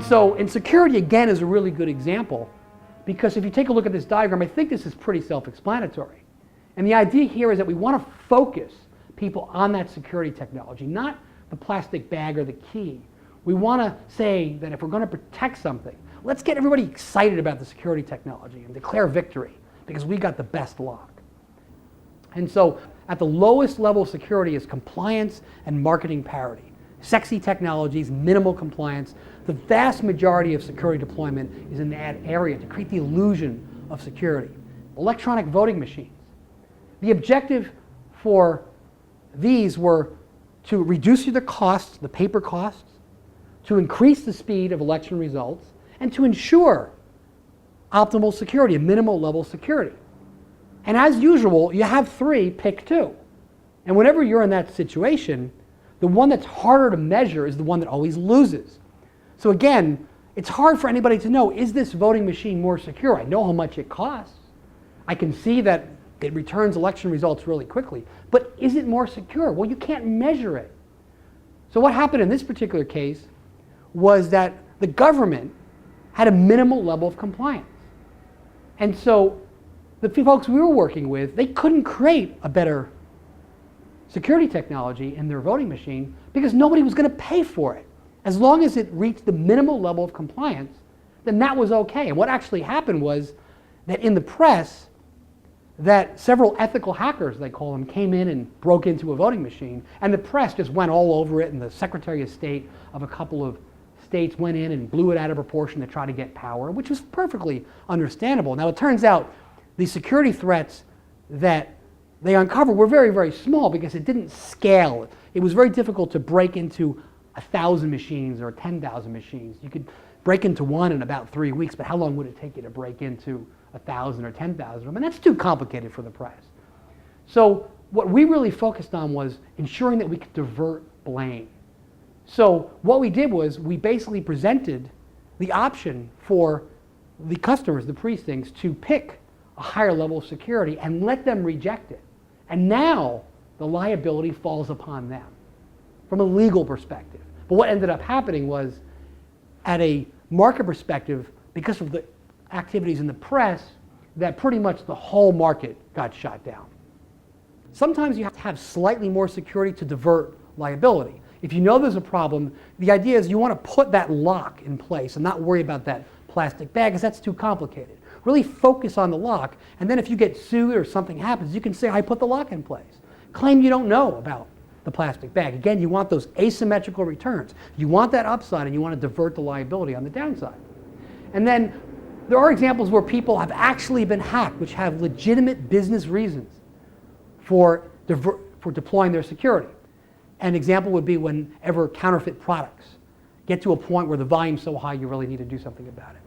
And so, and security again is a really good example, because if you take a look at this diagram, I think this is pretty self-explanatory. And the idea here is that we want to focus people on that security technology, not the plastic bag or the key. We want to say that if we're going to protect something, let's get everybody excited about the security technology and declare victory, because we got the best lock. And so at the lowest level of security is compliance and marketing parity. Sexy technologies, minimal compliance. The vast majority of security deployment is in that area to create the illusion of security. Electronic voting machines. The objective for these were to reduce the costs, the paper costs, to increase the speed of election results, and to ensure optimal security, a minimal level security. And as usual, you have three, pick two. And whenever you're in that situation, the one that's harder to measure is the one that always loses. So again, it's hard for anybody to know, is this voting machine more secure? I know how much it costs. I can see that it returns election results really quickly. But is it more secure? Well, you can't measure it. So what happened in this particular case was that the government had a minimal level of compliance. And so the folks we were working with, they couldn't create a better security technology in their voting machine because nobody was going to pay for it. As long as it reached the minimal level of compliance, then that was okay. And what actually happened was that in the press, that several ethical hackers, they call them, came in and broke into a voting machine, and the press just went all over it, and the Secretary of State of a couple of states went in and blew it out of proportion to try to get power, which was perfectly understandable. Now it turns out the security threats that they uncovered were very, very small because it didn't scale. It was very difficult to break into 1,000 machines or 10,000 machines. You could break into one in about 3 weeks, but how long would it take you to break into 1,000 or 10,000 of them? And that's too complicated for the press. So what we really focused on was ensuring that we could divert blame. So what we did was we basically presented the option for the customers, the precincts, to pick a higher level of security and let them reject it. And now the liability falls upon them from a legal perspective. But what ended up happening was, at a market perspective, because of the activities in the press, that pretty much the whole market got shot down. Sometimes you have to have slightly more security to divert liability. If you know there's a problem, the idea is you want to put that lock in place and not worry about that plastic bag, because that's too complicated. Really focus on the lock, and then if you get sued or something happens, you can say, I put the lock in place. Claim you don't know about the plastic bag. Again, you want those asymmetrical returns. You want that upside, and you want to divert the liability on the downside. And then there are examples where people have actually been hacked, which have legitimate business reasons for deploying their security. An example would be whenever counterfeit products get to a point where the volume's so high you really need to do something about it.